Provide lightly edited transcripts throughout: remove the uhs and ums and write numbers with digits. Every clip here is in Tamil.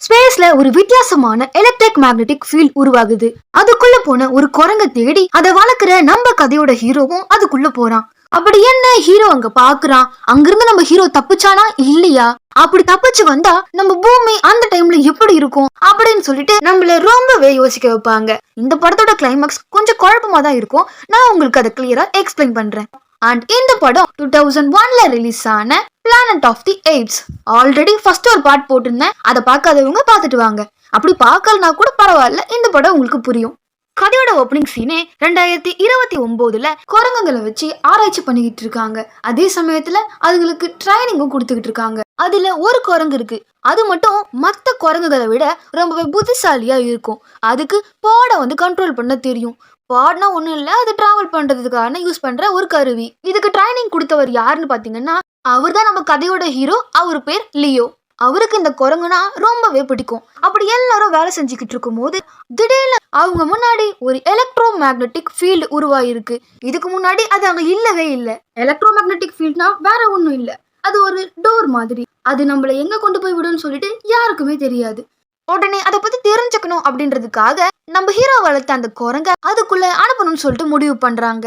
ஸ்பேஸ்ல ஒரு வித்தியாசமான எலக்ட்ரிக் மேக்னெட்டிக் ஃபீல்ட் உருவாகுது. அதுக்குள்ள போன ஒரு குரங்க தேடி அதை வளர்க்குற நம்ம கதையோட ஹீரோவும் அதுக்குள்ள போறான். அப்படி என்ன ஹீரோ அங்க பாக்குறான்? அங்கிருந்து நம்ம ஹீரோ தப்பிச்சானா இல்லையா? அப்படி தப்பிச்சு வந்தா நம்ம பூமி அந்த டைம்ல எப்படி இருக்கும் அப்படின்னு சொல்லிட்டு நம்மள ரொம்பவே யோசிக்க வைப்பாங்க. இந்த படத்தோட கிளைமாக்ஸ் கொஞ்சம் குழப்பமா தான் இருக்கும். நான் உங்களுக்கு அதை கிளியரா எக்ஸ்பிளைன் பண்றேன். அண்ட் இந்த படம் 2001ல ரிலீஸ் ஆன Planet of the Apes. Already first ஒரு பார்ட் போட்டிருந்தேன், அதை பார்க்காதவங்க பார்த்துட்டு வாங்க. அப்படி பார்க்கலனா கூட பரவாயில்ல, இந்த படம் உங்களுக்கு புரியும். கதையோட ஓப்பனிங் சீனே 2029ல குரங்குகளை வச்சு ஆராய்ச்சி பண்ணிக்கிட்டு இருக்காங்க. அதே சமயத்துல அதுங்களுக்கு ட்ரைனிங்கும் கொடுத்துக்கிட்டு இருக்காங்க. அதுல ஒரு குரங்கு இருக்கு, அது மட்டும் மற்ற குரங்குகளை விட ரொம்பவே புத்திசாலியா இருக்கும். அதுக்கு பாடை கண்ட்ரோல் பண்ண தெரியும். பாட்னா ஒன்றும் இல்லை, அது டிராவல் பண்ணுறதுக்கான யூஸ் பண்ணுற ஒரு கருவி. இதுக்கு ட்ரைனிங் கொடுத்தவர் யாருன்னு பார்த்தீங்கன்னா அவர் தான் நம்ம கதையோட ஹீரோ. அவர் பேர் லியோ. அவருக்கு இந்த குரங்குனா ரொம்பவே பிடிக்கும். அப்படி எல்லாரும் வேலை செஞ்சுக்கிட்டு இருக்கும் போது திடீர்னு அவங்க முன்னாடி ஒரு எலக்ட்ரோ மேக்னெட்டிக் ஃபீல்டு உருவாயிருக்கு. இதுக்கு முன்னாடி அது அங்கே இல்லவே இல்லை. எலக்ட்ரோ மேக்னெட்டிக் ஃபீல்ட்னா வேற ஒன்றும் இல்லை, அது ஒரு டோர் மாதிரி. அது நம்மளை எங்கே கொண்டு போய் விடுன்னு சொல்லிட்டு யாருக்குமே தெரியாது. உடனே அதை பத்தி தெரிஞ்சுக்கணும் அப்படின்றதுக்காக நம்ம ஹீரோ வளர்த்த அந்த குரங்க அதுக்குள்ள அனுப்பணும்னு சொல்லிட்டு முடிவு பண்றாங்க.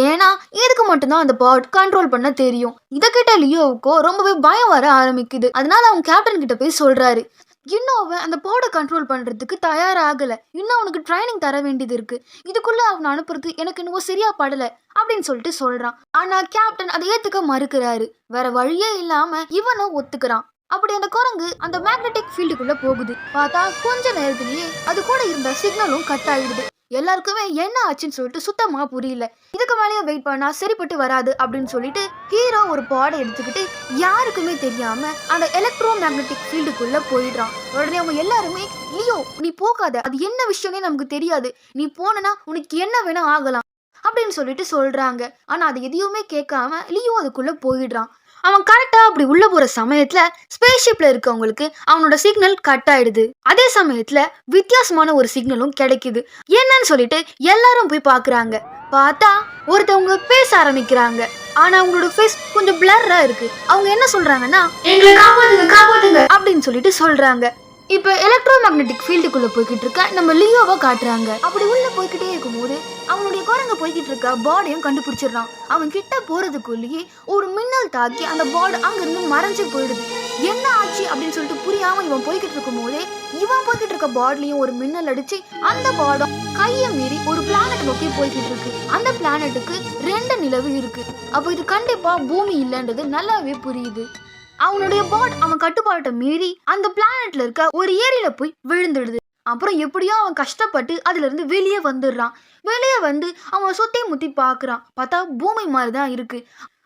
ஏன்னா இதுக்கு மட்டும்தான் அந்த பாட் கண்ட்ரோல் பண்ண தெரியும். இதக்கிட்ட லியோவுக்கோ ரொம்பவே பயம் வர ஆரம்பிக்குது. அதனால அவங்க கேப்டன் கிட்ட போய் சொல்றாரு, இன்னும் அவன் அந்த பாடை கண்ட்ரோல் பண்றதுக்கு தயாராகல, இன்னும் அவனுக்கு ட்ரைனிங் தர வேண்டியது இருக்கு, இதுக்குள்ள அவனை அனுப்புறது எனக்கு இன்னும் சரியா படல அப்படின்னு சொல்லிட்டு சொல்றான். ஆனா கேப்டன் அதை ஏத்துக்க மறுக்கிறாரு. வேற வழியே இல்லாம இவனும் ஒத்துக்கிறான். அப்படி அந்த குரங்கு அந்த மேக்னெட்டிக் ஃபீல்டுக்குள்ள போகுது. பார்த்தா கொஞ்ச நேரத்திலேயே அது கூட இருந்த சிக்னலும் கட் ஆயிடுது. எல்லாருக்குமே என்ன ஆச்சுன்னு சொல்லிட்டு சுத்தமா புரியல. இதுக்கு மேலேயே வெயிட் பண்ணா சரிப்பட்டு வராது அப்படின்னு சொல்லிட்டு ஹீரோ ஒரு பாடை எடுத்துக்கிட்டு யாருக்குமே தெரியாம அந்த எலக்ட்ரோ மேக்னெட்டிக் ஃபீல்டுக்குள்ள போயிடுறான். உடனே அவங்க எல்லாருமே, லியோ நீ போகாத, அது என்ன விஷயம்னே நமக்கு தெரியாது, நீ போனா உனக்கு என்ன வேணா ஆகலாம் அப்படின்னு சொல்லிட்டு சொல்றாங்க. ஆனா அது எதையுமே கேட்காம லியோ அதுக்குள்ள போயிடுறான். அவன் கரெக்டா அப்படி உள்ள போற சமயத்துல ஸ்பேஸ்ஷிப்ல இருக்கவங்களுக்கு அவனோட சிக்னல் கட் ஆயிடுது. அதே சமயத்துல வித்தியாசமான ஒரு சிக்னலும் கிடைக்குது. என்னன்னு சொல்லிட்டு எல்லாரும் போய் பாக்குறாங்க. பார்த்தா ஒருத்தவங்க பேச ஆரம்பிக்கிறாங்க. ஆனா அவங்களோட ஃபேஸ் கொஞ்சம் பிளர்ரா இருக்கு. அவங்க என்ன சொல்றாங்கன்னா, எங்களை காப்பாத்துங்க காப்பாத்துங்க அப்படின்னு சொல்லிட்டு சொல்றாங்க. இப்ப எலக்ட்ரோ மேக்னெட்டிக் ஃபீல்டுக்குள்ள போய்கிட்டு இருக்க நம்ம லியோவை காட்டுறாங்க. அப்படி உள்ள போய்கிட்டே இருக்கும்போது அவனுடைய குரங்க போய்கிட்டு இருக்க பாடியும் கண்டுபிடிச்சிடறான். அவன் கிட்ட போறதுக்குள்ளேயே ஒரு மின்னல் தாக்கி அந்த பாடி அங்கிருந்து மறைஞ்சு போயிடுது. என்ன ஆச்சு அப்படின்னு சொல்லிட்டு புரியாம இவன் போய்கிட்டு இருக்கும் போதே இவன் போய்கிட்டு இருக்க பாடிலையும் ஒரு மின்னல் அடிச்சு அந்த பாடம் கையை மீறி ஒரு பிளானட் நோக்கி போய்கிட்டு இருக்கு. அந்த பிளானட்டுக்கு 2 நிலவு இருக்கு. அப்போ இது கண்டிப்பா பூமி இல்லைன்றது நல்லாவே புரியுது. அவனுடைய பாட் அவன் கட்டுப்பாட்டை மீறி அந்த பிளானட்ல இருக்க ஒரு ஏரியில போய் விழுந்துடுது. அப்புறம் எப்படியோ அவன் கஷ்டப்பட்டு அதுல இருந்து வெளியே வந்துடுறான். வெளியே வந்து அவன் சுத்தி முத்தி பாக்குறான். பார்த்தா பூமி மாதிரிதான் இருக்கு.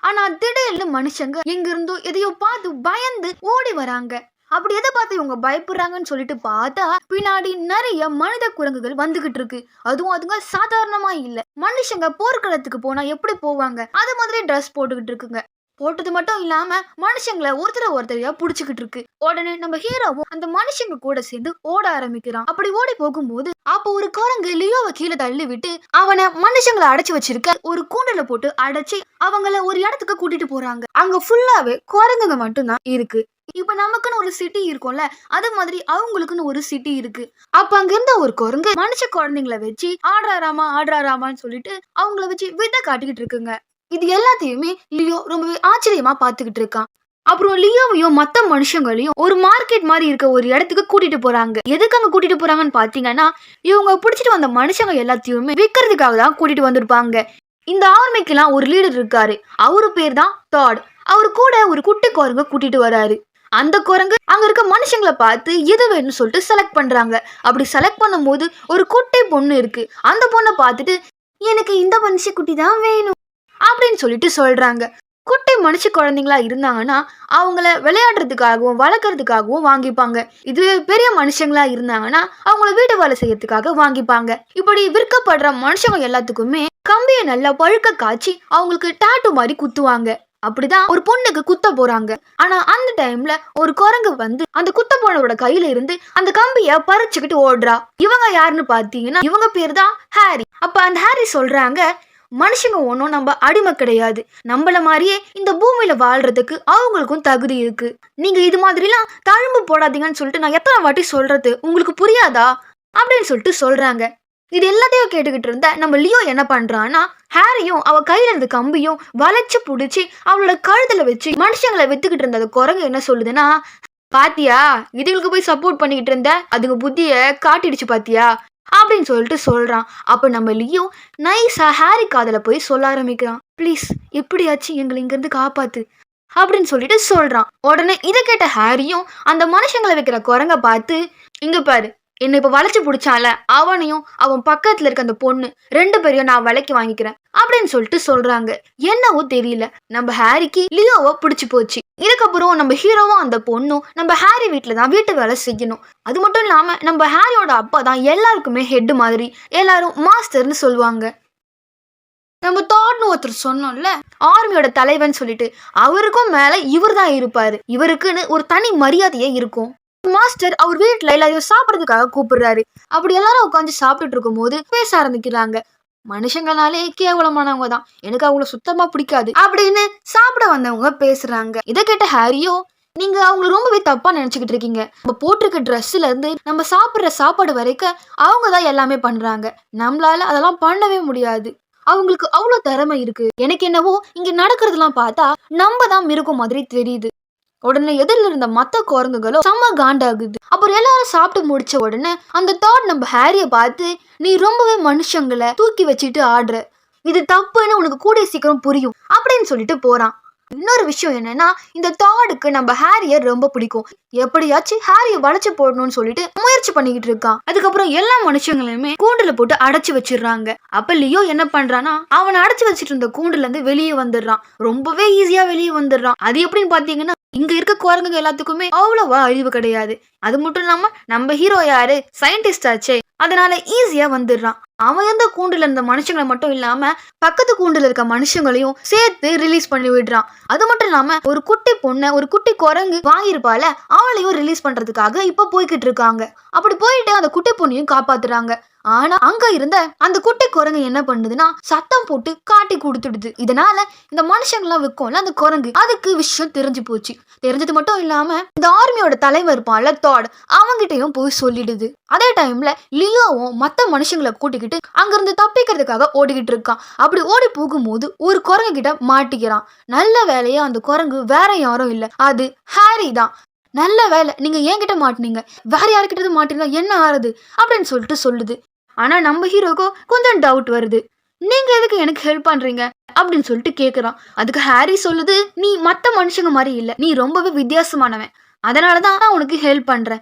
ஆனா திடீர்னு மனுஷங்க எங்க இருந்தோ எதையோ பார்த்து பயந்து ஓடி வராங்க. அப்படி எதை பார்த்து இவங்க பயப்படுறாங்கன்னு சொல்லிட்டு பார்த்தா பின்னாடி நிறைய மனித குரங்குகள் வந்துகிட்டு இருக்கு. அதுவும் அதுங்க சாதாரணமா இல்ல. மனுஷங்க போர்க்களத்துக்கு போனா எப்படி போவாங்க அது மாதிரி ட்ரெஸ் போட்டுக்கிட்டு இருக்குங்க. போட்டது மட்டும் இல்லாம மனுஷங்களை ஒருத்தரையா புடிச்சுக்கிட்டு இருக்கு. உடனே நம்ம ஹீரோவும் அந்த மனுஷங்க கூட சேர்ந்து ஓட ஆரம்பிக்கிறான். அப்படி ஓடி போகும்போது அப்போ ஒரு குரங்கு லியோவை கீழே தள்ளி விட்டு அவனை மனுஷங்களை அடைச்சு வச்சிருக்க ஒரு கூண்டுல போட்டு அடைச்சு அவங்கள ஒரு இடத்துக்கு கூட்டிட்டு போறாங்க. அங்க ஃபுல்லாவே குரங்குங்க மட்டும்தான் இருக்கு. இப்ப நமக்குன்னு ஒரு சிட்டி இருக்கும்ல, அது மாதிரி அவங்களுக்குன்னு ஒரு சிட்டி இருக்கு. அப்ப அங்க இருந்த ஒரு குரங்கு மனுஷ குழந்தைங்களை வச்சு ஆடுறாராமான்னு சொல்லிட்டு அவங்கள வச்சு வித்தை காட்டிக்கிட்டு இருக்குங்க. இது எல்லாத்தையுமே லியோ ரொம்பவே ஆச்சரியமா பாத்துக்கிட்டு இருக்கான். அப்புறம் லியோவையும் மத்த மனுஷங்களையும் ஒரு மார்க்கெட் மாதிரி இருக்க ஒரு இடத்துக்கு கூட்டிட்டு போறாங்க. எதுக்கு அங்க கூட்டிட்டு போறாங்கன்னு பாத்தீங்கன்னா இவங்க பிடிச்சிட்டு வந்த மனுஷங்க எல்லாத்தையுமே விற்கிறதுக்காக தான் கூட்டிட்டு வந்திருப்பாங்க. இந்த ஆர்மிக்கெல்லாம் ஒரு லீடர் இருக்காரு. அவரு பேர் தான் டாட். அவரு கூட ஒரு குட்டி குரங்க கூட்டிட்டு வராரு. அந்த குரங்கு அங்க இருக்க மனுஷங்களை பார்த்து எது வேணும்னு சொல்லிட்டு செலக்ட் பண்றாங்க. அப்படி செலக்ட் பண்ணும் போது ஒரு குட்டி பொண்ணு இருக்கு. அந்த பொண்ணை பார்த்துட்டு எனக்கு இந்த மனுஷ குட்டி தான் வேணும் அப்படின்னு சொல்லிட்டு சொல்றாங்க. குட்டி மனுஷ குழந்தைங்களா இருந்தாங்கன்னா அவங்கள விளையாடுறதுக்காகவும் வளர்க்கறதுக்காகவும் வாங்கிப்பாங்க. இது பெரிய மனுஷங்களா இருந்தாங்கன்னா அவங்கள வீட்டு வேலை செய்யறதுக்காக வாங்கிப்பாங்க. இப்படி விற்கப்படுற மனுஷங்க எல்லாத்துக்குமே கம்பியை நல்லா பழுக்க காய்ச்சி அவங்களுக்கு டாட்டூ மாதிரி குத்துவாங்க. அப்படிதான் ஒரு பொண்ணுக்கு குத்த போறாங்க. ஆனா அந்த டைம்ல ஒரு குரங்கு வந்து அந்த குத்த போனோட கையில இருந்து அந்த கம்பிய பறிச்சுக்கிட்டு ஓடுறா. இவங்க யாருன்னு பாத்தீங்கன்னா இவங்க பேர் தான் ஹாரி. அப்ப அந்த ஹாரி சொல்றாங்க, மனுஷங்க ஒன்றும் நம்ம அடிமை கிடையாது. நம்மள மாதிரியே இந்த பூமியில வாழ்றதுக்கு அவங்களுக்கும் தகுதி இருக்கு. நீங்க இது மாதிரிலாம் தழும்பு போடாதீங்கன்னு சொல்லிட்டு நான் எத்தனை வாட்டி சொல்றது, உங்களுக்கு புரியாதா அப்படின்னு சொல்லிட்டு சொல்றாங்க. இது எல்லாத்தையும் கேட்டுக்கிட்டு இருந்த நம்ம லியோ என்ன பண்றான்னா, ஹாரியும் அவ கையில இருந்த கம்பியும் வளைச்சு புடிச்சு அவளோட கழுத்துல வச்சு மனுஷங்களை வித்துக்கிட்டு இருந்த குரங்கு என்ன சொல்லுதுன்னா, பாத்தியா இதுகளுக்கு போய் சப்போர்ட் பண்ணிக்கிட்டு இருந்த, அதுங்க புத்திய காட்டிடுச்சு பாத்தியா அப்படின்னு சொல்லிட்டு சொல்றான். அப்ப நம்ம லியோ நைஸா ஹாரி காதல போய் சொல்ல ஆரம்பிக்கிறான். ப்ளீஸ் எப்படியாச்சும் எங்களை இங்க இருந்து காப்பாத்து அப்படின்னு சொல்லிட்டு சொல்றான். உடனே இதை கேட்ட ஹாரியும் அந்த மனுஷங்களை வைக்கிற குரங்க பார்த்து, இங்க பாரு, என்னை இப்ப வளைச்சு பிடிச்சால அவனையும் அவன் பக்கத்துல இருக்க அந்த பொண்ணு 2 பேரையும் நான் விலைக்கு வாங்கிக்கிறேன் அப்படின்னு சொல்லிட்டு சொல்றாங்க. என்னவோ தெரியல, நம்ம ஹாரிக்கு லியோவை பிடிச்சு போச்சு. இதுக்கப்புறம் நம்ம ஹீரோவும் அந்த பொண்ணும் நம்ம ஹாரி வீட்டுல தான் வீட்டு வேலை செய்யணும். அது மட்டும் இல்லாம நம்ம ஹாரியோட அப்பா தான் எல்லாருக்குமே ஹெட் மாதிரி, எல்லாரும் மாஸ்டர்னு சொல்லுவாங்க. நம்ம தாட்னு ஒருத்தர் சொன்னோம்ல, ஆர்மியோட தலைவன் சொல்லிட்டு, அவருக்கும் மேல இவர் தான் இருப்பாரு. இவருக்குன்னு ஒரு தனி மரியாதையே இருக்கும். மாஸ்டர் அவர் வீட்டுல எல்லாரையும் சாப்பிடறதுக்காக கூப்பிடுறாரு. அப்படி எல்லாரும் உட்காந்து சாப்பிட்டுட்டு இருக்கும் போது பேச ஆரம்பிக்கிறாங்க. மனுஷங்கனாலே கேவலமானவங்க தான், எனக்கு அவங்கள சுத்தமா பிடிக்காது அப்படின்னு சாப்பிட வந்தவங்க பேசுறாங்க. இதை கேட்ட ஹாரியோ, நீங்க அவங்கள ரொம்பவே தப்பா நினைச்சுக்கிட்டு இருக்கீங்க. நம்ம போட்டிருக்க ட்ரெஸ்ல இருந்து நம்ம சாப்பிடுற சாப்பாடு வரைக்கும் அவங்கதான் எல்லாமே பண்றாங்க. நம்மளால அதெல்லாம் பண்ணவே முடியாது. அவங்களுக்கு அவ்வளவு திறமை இருக்கு. எனக்கு என்னவோ இங்க நடக்கிறதுலாம் பார்த்தா நம்ம தான் மிருகம் மாதிரி தெரியுது. உடனே எதிரில் இருந்த மத்த குரங்குகளும் செம்ம காண்டாகுது. அப்புறம் எல்லாரும் சாப்பிட்டு முடிச்ச உடனே அந்த தாட் நம்ம ஹாரிய பார்த்து, நீ ரொம்பவே மனுஷங்களை தூக்கி வச்சுட்டு ஆடுற, இது தப்புன்னு உனக்கு கூடிய சீக்கிரம் புரியும் அப்படின்னு சொல்லிட்டு போறான். இன்னொரு விஷயம் என்னன்னா, இந்த தாடுக்கு நம்ம ஹாரிய ரொம்ப பிடிக்கும். எப்படியாச்சும் ஹாரிய வளைச்சு போடணும்னு சொல்லிட்டு முயற்சி பண்ணிக்கிட்டு இருக்கான். அதுக்கப்புறம் எல்லா மனுஷங்களையுமே கூண்டுல போட்டு அடைச்சு வச்சிடுறாங்க. அப்ப லியோ என்ன பண்றான்னா, அவனை அடைச்சு வச்சிட்டு இருந்த கூண்டுல இருந்து வெளியே வந்துடுறான். ரொம்பவே ஈஸியா வெளியே வந்துடுறான். அது எப்படின்னு பாத்தீங்கன்னா, இங்க இருக்க குரங்குங்க எல்லாத்துக்குமே அவ்வளவா அழிவு கிடையாது. அது மட்டும் இல்லாம நம்ம ஹீரோ யாரு, சயின்டிஸ்ட் ஆச்சே, அதனால ஈஸியா வந்துடுறான். அவன் எந்த கூண்டுல இருந்த மனுஷங்களை மட்டும் இல்லாம பக்கத்து கூண்டுல இருக்க மனுஷங்களையும் சேர்த்து ரிலீஸ் பண்ணி விடுறான். அது மட்டும் இல்லாம ஒரு குட்டி பொண்ணை ஒரு குட்டி குரங்கு வாங்கியிருப்பால, அவளையும் ரிலீஸ் பண்றதுக்காக இப்ப போய்கிட்டு இருக்காங்க. அப்படி போயிட்டு அந்த குட்டி பொண்ணையும் காப்பாத்துறாங்க. ஆனா அங்க இருந்த அந்த குட்டி குரங்கு என்ன பண்ணுதுன்னா, சத்தம் போட்டு காட்டி கொடுத்துடுது. இதனால இந்த மனுஷங்களாம் விற்கும்ல அந்த குரங்கு, அதுக்கு விஷயம் தெரிஞ்சு போச்சு. தெரிஞ்சது மட்டும் இல்லாம இந்த ஆர்மியோட தலைவர் இருப்பான்ல தாட், அவங்கிட்டையும் போய் சொல்லிடுது. அதே டைம்ல லியோவும் மத்த மனுஷங்களை கூட்டிக்கிட்டு அங்கிருந்து தப்பிக்கிறதுக்காக ஓடிக்கிட்டு இருக்கான். அப்படி ஓடி போகும்போது ஒரு குரங்கு கிட்ட மாட்டிக்கிறான். நல்ல வேலையா அந்த குரங்கு வேற யாரும் இல்ல, அது ஹாரி தான். நல்ல வேலை நீங்க என்கிட்ட மாட்டினீங்க, வேற யாருக்கிட்ட மாட்டினா என்ன ஆறுது அப்படின்னு சொல்லிட்டு சொல்லுது. ஆனா நம்ம ஹீரோக்கோ கொஞ்சம் டவுட் வருது. நீங்க எதுக்கு எனக்கு ஹெல்ப் பண்றீங்க அப்படின்னு சொல்லிட்டு கேக்குறான். அதுக்கு ஹாரி சொல்லுது, நீ மத்த மனுஷங்க மாதிரி இல்ல, நீ ரொம்பவே வித்தியாசமானவன், அதனாலதான் நான் உனக்கு ஹெல்ப் பண்றேன்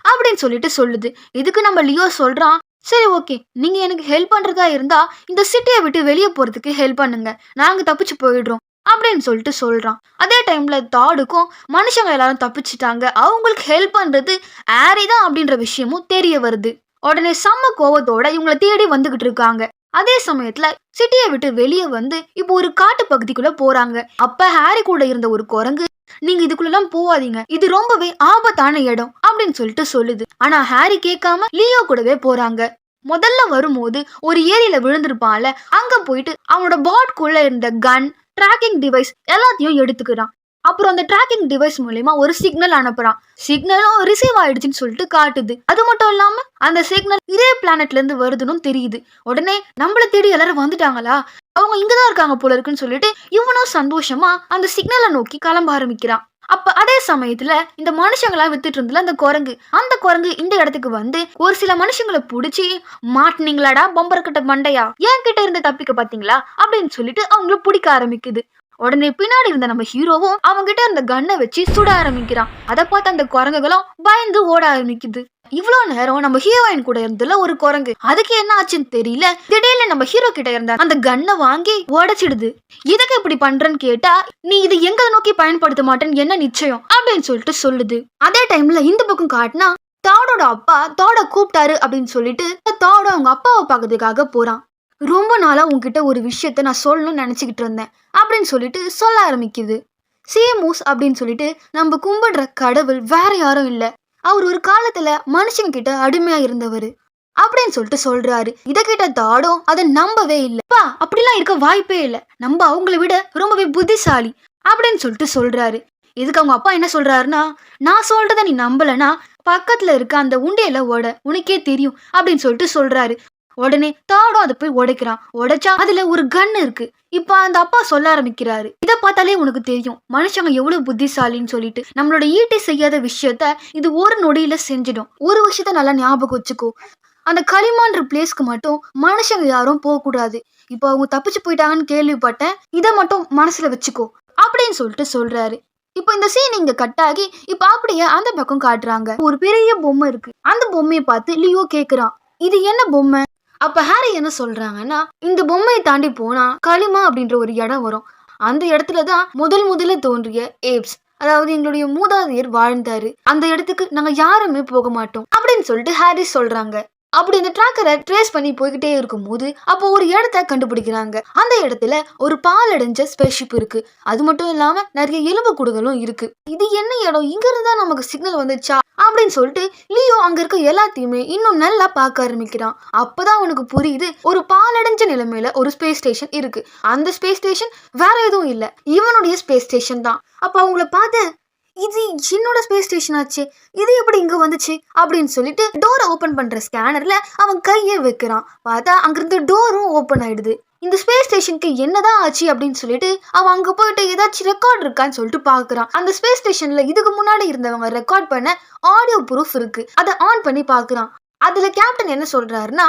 அப்படின்னு சொல்லிட்டு சொல்லுது. இதுக்கு நம்ம லியோ சொல்றான், சரி ஓகே, நீங்க எனக்கு ஹெல்ப் பண்றதா இருந்தா இந்த சிட்டியை விட்டு வெளியே போறதுக்கு ஹெல்ப் பண்ணுங்க, நாங்க தப்பிச்சு போயிடுறோம் அப்படின்னு சொல்லிட்டு சொல்றான். அதே டைம்ல தாடுக்கும் மனுஷங்க எல்லாரும் தப்பிச்சுட்டாங்க, அவங்களுக்கு ஹெல்ப் பண்றது ஹாரி தான் அப்படின்ற விஷயமும் தெரிய வருது. உடனே செம்ம கோவத்தோட இவங்களை தேடி வந்துகிட்டு இருக்காங்க. அதே சமயத்துல சிட்டியை விட்டு வெளியே வந்து இப்போ ஒரு காட்டு பகுதிக்குள்ள போறாங்க. அப்ப ஹாரி கூட இருந்த ஒரு குரங்கு, நீங்க இதுக்குள்ளெல்லாம் போவாதீங்க, இது ரொம்பவே ஆபத்தான இடம் அப்படின்னு சொல்லிட்டு சொல்லுது. ஆனா ஹாரி கேட்காம லியோ கூடவே போறாங்க. முதல்ல வரும்போது ஒரு ஏரியில விழுந்திருப்பான்ல, அங்க போயிட்டு அவனோட பாட்குள்ள இருந்த கன், ட்ராக்கிங் டிவைஸ் எல்லாத்தையும் எடுத்துக்கிறான். அப்புறம் அந்த ட்ராக்கிங் டிவைஸ் மூலமா ஒரு சிக்னல் அனுப்புறான். சிக்னலும் ரிசீவ் ஆயிடுச்சுன்னு சொல்லிட்டு காட்டுது. அது மட்டும் இல்லாம அந்த சிக்னல் இதே பிளானட்ல இருந்து வருதுன்னு தெரியுது. உடனே நம்மள தேடி எல்லாரும் வந்துட்டாங்களா, அவங்க இங்கதான் இருக்காங்க போல இருக்குன்னு சொல்லிட்டு இவனும் சந்தோஷமா அந்த சிக்னலை நோக்கி கிளம்ப ஆரம்பிக்கிறான். அப்ப அதே சமயத்துல இந்த மனுஷங்களா வித்துட்டு இருந்தல அந்த குரங்கு இந்த இடத்துக்கு வந்து ஒரு சில மனுஷங்களை புடிச்சு, மாட்டினீங்களாடா பொம்பர்கிட்ட மண்டையா, என் கிட்ட இருந்து தப்பிக்க பாத்தீங்களா அப்படின்னு சொல்லிட்டு அவங்கள பிடிக்க ஆரம்பிக்குது. உடனே பின்னாடி இருந்த நம்ம ஹீரோவும் அவங்கிட்ட இருந்த கண்ணை வச்சு சுட ஆரம்பிக்கிறான். அதை பார்த்து அந்த குரங்குகளும் பயந்து ஓட ஆரம்பிக்குது. இவ்வளவு நேரம் நம்ம ஹீரோயின் கூட இருந்ததுல ஒரு குரங்கு, அதுக்கு என்ன ஆச்சுன்னு தெரியல, திடீர்னு நம்ம ஹீரோ கிட்ட இருந்த அந்த கண்ணை வாங்கி உடைச்சிடுது. இதுக்கு இப்படி பண்றேன்னு கேட்டா, நீ இது எங்களை நோக்கி பயன்படுத்த மாட்டேன்னு என்ன நிச்சயம் அப்படின்னு சொல்லிட்டு சொல்லுது. அதே டைம்ல இந்த பக்கம் காட்டினா தாடோட அப்பா தாட கூப்பிட்டாரு அப்படின்னு சொல்லிட்டு தாட அவங்க அப்பாவை பார்க்கறதுக்காக போறான். ரொம்ப நாளா உங்ககிட்ட ஒரு விஷயத்த நான் சொல்லணும்னு நினைச்சுக்கிட்டு இருந்தேன் அப்படின்னு சொல்லிட்டு சொல்ல ஆரம்பிக்குது. சேமூஸ் அப்படின்னு சொல்லிட்டு நம்ம கும்பிடுற கடவுள் வேற யாரும் இல்ல, அவர் ஒரு காலத்துல மனுஷங்க கிட்ட அடிமையா இருந்தவர் அப்படின்னு சொல்லிட்டு சொல்றாரு. இதை கேட்ட தாடும் அதை நம்பவே இல்லை. அப்பா அப்படிலாம் இருக்க வாய்ப்பே இல்லை, நம்ம அவங்கள விட ரொம்பவே புத்திசாலி அப்படின்னு சொல்லிட்டு சொல்றாரு. இதுக்கு அவங்க அப்பா என்ன சொல்றாருன்னா, நான் சொல்றத நீ நம்பலனா பக்கத்துல இருக்க அந்த உண்டியல ஓட, உனக்கே தெரியும் அப்படின்னு சொல்லிட்டு சொல்றாரு. உடனே தாடும் அதை போய் உடைக்கிறான். உடைச்சா அதுல ஒரு கன் இருக்கு. இப்ப அந்த அப்பா சொல்ல ஆரம்பிக்கிறாரு, இதை பார்த்தாலே உனக்கு தெரியும் மனுஷங்க எவ்வளவு புத்திசாலின்னு சொல்லிட்டு. நம்மளோட ஈட்டி செய்யாத விஷயத்த இது ஒரு நொடியில செஞ்சிடும். ஒரு விஷயத்த நல்லா ஞாபகம் வச்சுக்கோ, அந்த களிமான்ற பிளேஸ்க்கு மட்டும் மனுஷங்க யாரும் போக கூடாது. இப்போ அவங்க தப்பிச்சு போயிட்டாங்கன்னு கேள்விப்பட்டேன், இதை மட்டும் மனசுல வச்சுக்கோ அப்படின்னு சொல்லிட்டு சொல்றாரு. இப்போ இந்த சீன் இங்க கட் ஆகி இப்ப அப்படியே அந்த பக்கம் காட்டுறாங்க. ஒரு பெரிய பொம்மை இருக்கு. அந்த பொம்மையை பார்த்து லியோ கேக்குறான், இது என்ன பொம்மை? அப்ப ஹாரி என்ன சொல்றாங்கன்னா, இந்த பொம்மையை தாண்டி போனா களிமா அப்படின்ற ஒரு இடம் வரும். அந்த இடத்துலதான் முதல்ல தோன்றிய ஏப்ஸ், அதாவது எங்களுடைய மூதாதையர் வாழ்ந்தாரு. அந்த இடத்துக்கு நாங்க யாருமே போக மாட்டோம் அப்படின்னு சொல்லிட்டு ஹாரி சொல்றாங்க. அப்படி அந்த டிராக்கரை ட்ரேஸ் பண்ணி போய்கிட்டே இருக்கும் போது அப்போ ஒரு இடத்த கண்டுபிடிக்கிறாங்க. அந்த இடத்துல ஒரு பாலடைஞ்ச ஸ்பேஸ்ஷிப் இருக்கு. அது மட்டும் இல்லாம நிறைய எலும்பு கூடுகளும் இருக்கு. இது என்ன இடம், இங்க இருந்தா நமக்கு சிக்னல் வந்துச்சா அப்படின்னு சொல்லிட்டு லியோ அங்க இருக்க எல்லாத்தையுமே இன்னும் நல்லா பார்க்க ஆரம்பிக்கிறான். அப்பதான் அவனுக்கு புரியுது, ஒரு பாலடைஞ்ச நிலைமையில ஒரு ஸ்பேஸ் ஸ்டேஷன் இருக்கு. அந்த ஸ்பேஸ் ஸ்டேஷன் வேற எதுவும் இல்ல, இவனுடைய ஸ்பேஸ் ஸ்டேஷன் தான். அப்ப அவங்கள பார்த்து, இது என்னோட ஸ்பேஸ் ஸ்டேஷன் ஆச்சு, இது எப்படி இங்க வந்துச்சு அப்படின்னு சொல்லிட்டு டோரை ஓபன் பண்ற ஸ்கேனர்ல அவன் கையை வைக்கிறான். பார்த்தா அங்கிருந்து டோரும் ஓபன் ஆயிடுது. இந்த ஸ்பேஸ் ஸ்டேஷனுக்கு என்னதான் ஆச்சு அப்படின்னு சொல்லிட்டு அவன் அங்க போயிட்டு ஏதாச்சும் ரெக்கார்ட் இருக்கான்னு சொல்லிட்டு பாக்குறான். அந்த ஸ்பேஸ் ஸ்டேஷன்ல இதுக்கு முன்னாடி இருந்தவங்க ரெக்கார்ட் பண்ண ஆடியோ ப்ரூஃப் இருக்கு. அதை ஆன் பண்ணி பாக்குறான். அதுல கேப்டன் என்ன சொல்றாருன்னா,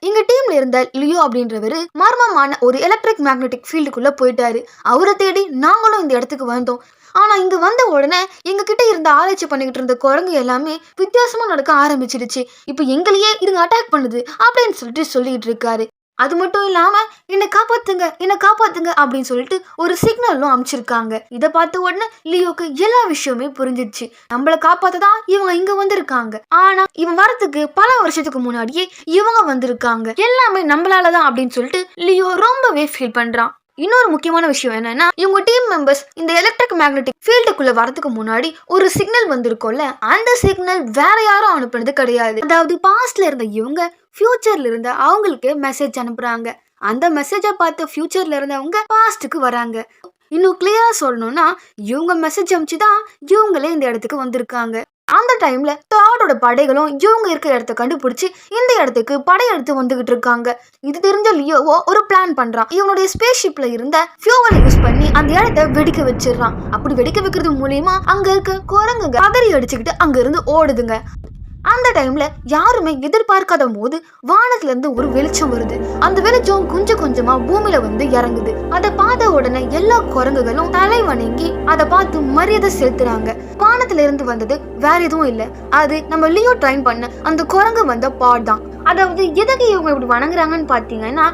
எங்க டீம்ல இருந்த லியோ அப்படின்றவரு மர்மமான ஒரு எலக்ட்ரிக் மேக்னெட்டிக் ஃபீல்டுக்குள்ள போயிட்டாரு. அவரை தேடி நாங்களும் இந்த இடத்துக்கு வந்தோம். ஆனா இங்க வந்த உடனே எங்க கிட்ட இருந்த ஆராய்ச்சி பண்ணிக்கிட்டு இருந்த குரங்கு எல்லாமே வித்தியாசமா நடக்க ஆரம்பிச்சிருச்சு. இப்ப எங்களையே இதுங்க அட்டாக் பண்ணுது அப்படின்னு சொல்லிட்டு இருக்காரு. அது மட்டும் இல்லாம என்னை காப்பாத்துங்க அப்படின்னு சொல்லிட்டு ஒரு சிக்னலும் அமைச்சிருக்காங்க. இதை பார்த்த உடனே லியோக்கு எல்லா விஷயமே புரிஞ்சிருச்சு. நம்மளை காப்பாத்ததான் இவங்க இங்க வந்திருக்காங்க. ஆனா இவன் வரத்துக்கு பல வருஷத்துக்கு முன்னாடியே இவங்க வந்திருக்காங்க, எல்லாமே நம்மளாலதான் அப்படின்னு சொல்லிட்டு லியோ ரொம்பவே ஃபீல் பண்றான். இன்னொரு முக்கியமான விஷயம் என்னன்னா, இவங்க டீம் மெம்பர்ஸ் இந்த எலக்ட்ரிக் மேக்னெட்டிக் ஃபீல்டுக்குள்ள வரதுக்கு முன்னாடி ஒரு சிக்னல் வந்திருக்கும்ல, அந்த சிக்னல் வேற யாரும் அனுப்புனது கிடையாது. அதாவது பாஸ்ட்ல இருந்த இவங்க ஃபியூச்சர்ல இருந்த அவங்களுக்கு மெசேஜ் அனுப்புறாங்க. அந்த மெசேஜை பார்த்து ஃபியூச்சர்ல இருந்தவங்க பாஸ்டுக்கு வராங்க. இன்னும் கிளியரா சொல்லணும்னா, இவங்க மெசேஜ் அனுப்பிச்சுதான் இவங்களே இந்த இடத்துக்கு வந்திருக்காங்க. அந்த டைம்ல தாடோட படைகளும் இவங்க இருக்கிற இடத்த கண்டுபிடிச்சு இந்த இடத்துக்கு படையெடுத்து வந்துகிட்டு இருக்காங்க. இது தெரிஞ்ச லியோவோ ஒரு பிளான் பண்றான். இவனுடைய ஸ்பேஸ் ஷிப்ல இருந்த ஃபியூவலை யூஸ் பண்ணி அந்த இடத்த வெடிக்க வச்சிடறான். அப்படி வெடிக்க வைக்கிறது மூலியமா அங்க இருக்க குரங்குங்க பதறி அடிச்சுக்கிட்டு அங்க இருந்து ஓடுதுங்க. அந்த டைம்ல யாருமே எதிர்பார்க்காத போது வானத்துல இருந்து ஒரு வெளிச்சம் வருது. அந்த வெளிச்சம் கொஞ்சம் கொஞ்சமா பூமியில வந்து இறங்குது. அதை பார்த்த உடனே எல்லா குரங்குகளும் தலை வணங்கி அதை பார்த்து மரியாதை செலுத்துறாங்க. வானத்துல இருந்து வந்தது வேற எதுவும் இல்ல, அது நம்ம லியோ ட்ரைன் பண்ண அந்த குரங்கு வந்த பாட் தான். அதாவது எதுக்கு இவங்க இப்படி வணங்குறாங்கன்னு பாத்தீங்கன்னா,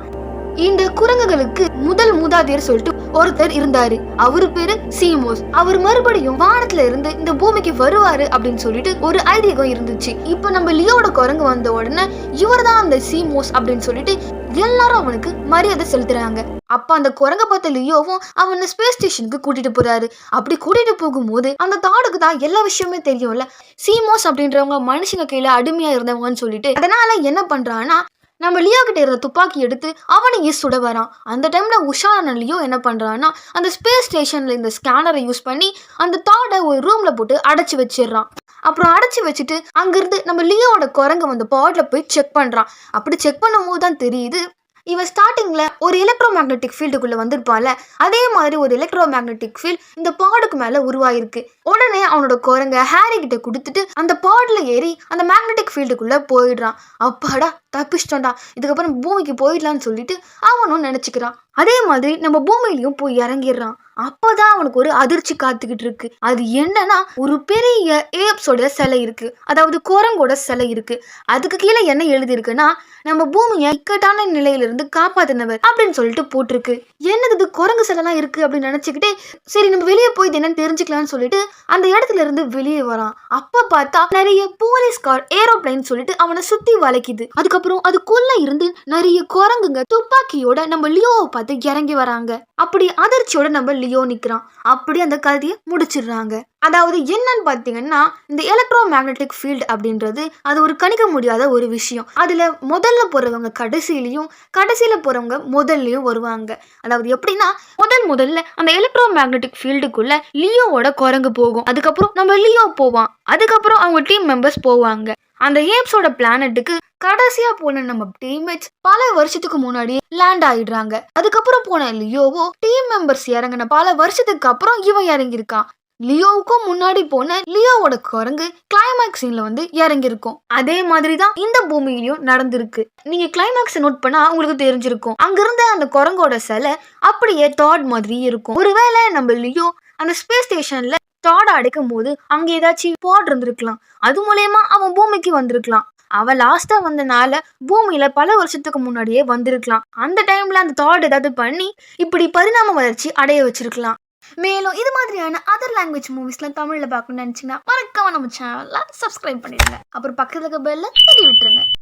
இந்த குரங்குகளுக்கு முதல் மூதாதையர் சொல்லிட்டு ஒருத்தர் இருந்தாரு. அவரு பேரு சீமோஸ். அவர் மறுபடியும் வானத்துல இருந்து இந்த பூமிக்கு வருவாரு அப்படின்னு சொல்லிட்டு ஒரு ஐதீகம் இருந்துச்சு. இப்ப நம்ம லியோட குரங்கு வந்த உடனே இவர் தான் அந்த சீமோஸ் அப்படின்னு சொல்லிட்டு எல்லாரும் அவனுக்கு மரியாதை செலுத்துறாங்க. அப்ப அந்த குரங்க பார்த்த லியோவும் அவனை ஸ்பேஸ் ஸ்டேஷனுக்கு கூட்டிட்டு போறாரு. அப்படி கூட்டிட்டு போகும்போது அந்த தாடுக்கு தான் எல்லா விஷயமே தெரியும்ல, சீமோஸ் அப்படின்றவங்க மனுஷங்க கையில அடிமையா இருந்தவங்கன்னு சொல்லிட்டு. அதனால என்ன பண்றான்னா, நம்ம லியோ கிட்ட இருந்த துப்பாக்கி எடுத்து அவனையே சுட வரான். அந்த டைம்ல உஷாரான லியோ என்ன பண்றான்னா, அந்த ஸ்பேஸ் ஸ்டேஷன்ல இந்த ஸ்கேனரை யூஸ் பண்ணி அந்த தாடை ஒரு ரூம்ல போட்டு அடைச்சு வச்சிடறான். அப்புறம் அடைச்சி வச்சுட்டு அங்கிருந்து நம்ம லியோவோட குரங்கு வந்து பாட்ல போய் செக் பண்றான். அப்படி செக் பண்ணும் போது தான் தெரியுது, இவன் ஸ்டார்டிங்ல ஒரு எலக்ட்ரோ மேக்னெட்டிக் ஃபீல்டுக்குள்ள வந்திருப்பான்ல, அதே மாதிரி ஒரு எலக்ட்ரோ மேக்னெட்டிக் ஃபீல்ட் இந்த பாடுக்கு மேல உருவாயிருக்கு. உடனே அவனோட குரங்க ஹாரி கிட்ட கொடுத்துட்டு அந்த பாட்ல ஏறி அந்த மேக்னெட்டிக் ஃபீல்டுக்குள்ள போயிடுறான். அப்பாடா தப்பிச்சிட்டோம்டா, இதுக்கப்புறம் பூமிக்கு போயிடலான்னு சொல்லிட்டு அவனும் நினைச்சுக்கிறான். அதே மாதிரி நம்ம பூமியிலையும் போய் இறங்கிடுறான். அப்பதான் அவனுக்கு ஒரு அதிர்ச்சி காத்துக்கிட்டு இருக்கு. அது என்னன்னா, ஒரு பெரிய ஏப்ஸோட சிலை இருக்கு, அதாவது குரங்கோட சிலை இருக்கு. அதுக்கு கீழே என்ன எழுதி இருக்குன்னா, நம்ம பூமியை இக்கட்டான நிலையிலிருந்து காப்பாத்தினவர் அப்படின்னு சொல்லிட்டு போட்டிருக்கு. என்னது இது குரங்கு சிலைலாம் இருக்கு அப்படின்னு நினைச்சுக்கிட்டே, சரி நம்ம வெளியே போய் என்னன்னு தெரிஞ்சுக்கலாம்னு சொல்லிட்டு அந்த இடத்துல இருந்து வெளியே வரான். அப்ப பார்த்தா நிறைய போலீஸ் கார் ஏரோப்ளைன் சொல்லிட்டு அவனை சுத்தி வளைக்குது. அதுக்கப்புறம் அதுக்குள்ள இருந்து நிறைய குரங்குங்க துப்பாக்கியோட நம்ம லியோவை பார்த்து பார்த்து இறங்கி வராங்க. அப்படி அதிர்ச்சியோட நம்ம லியோ நிக்கிறான். அப்படி அந்த கதையை முடிச்சிடுறாங்க. அதாவது என்னன்னு பாத்தீங்கன்னா, இந்த எலக்ட்ரோ மேக்னெட்டிக் ஃபீல்டு அப்படின்றது அது ஒரு கணிக்க முடியாத ஒரு விஷயம். அதுல முதல்ல போறவங்க கடைசியிலையும், கடைசியில போறவங்க முதல்லயும் வருவாங்க. அதாவது எப்படின்னா, முதல்ல அந்த எலக்ட்ரோ மேக்னெட்டிக் ஃபீல்டுக்குள்ள லியோவோட குரங்கு போகும். அதுக்கப்புறம் நம்ம லியோ போவான். அதுக்கப்புறம் அவங்க டீம் மெம்பர்ஸ் போவாங்க. அந்த ஏப்ஸோட பிளானட்டுக்கு கடைசியா போன நம்ம டீம்மேட்ஸ் பல வருஷத்துக்கு முன்னாடி லேண்ட் ஆயிடுறாங்க. அதுக்கப்புறம் போன லியோவோ டீம் மெம்பர்ஸ் இறங்கின பல வருஷத்துக்கு அப்புறம் இவன் இறங்கியிருக்கான். லியோவுக்கும் முன்னாடி போன லியோவோட குரங்கு கிளைமேக்ஸ் சீன்ல வந்து இறங்கிருக்கும். அதே மாதிரி தான் இந்த பூமியிலையும் நடந்திருக்கு. நீங்க கிளைமேக்ஸ் நோட் பண்ணா உங்களுக்கு தெரிஞ்சிருக்கும். அங்கிருந்த அந்த குரங்கோட சிலை அப்படியே தாட் மாதிரி இருக்கும். ஒருவேளை நம்ம லியோ அந்த ஸ்பேஸ் ஸ்டேஷன்ல தாட அடைக்கும் போது அங்க ஏதாச்சும் பாட் இருந்திருக்கலாம். அது மூலயமா அவன் பூமிக்கு வந்திருக்கலாம். அவன் லாஸ்டா வந்தனால பூமியில பல வருஷத்துக்கு முன்னாடியே வந்திருக்கலாம். அந்த டைம்ல அந்த தாட் ஏதாவது பண்ணி இப்படி பரிணாம வளர்ச்சி அடைய வச்சிருக்கலாம். மேலும் இது மாதிரியான அதர் லாங்குவேஜ் மூவிஸ்லாம் தமிழ்ல பார்க்கணும்னு நினைச்சீங்கன்னா மறக்காம நம்ம சேனல்ல சப்ஸ்கிரைப் பண்ணிடுங்க. அப்புறம் பக்கத்துல இருக்க பெல்ல தட்டி விட்டுருங்க.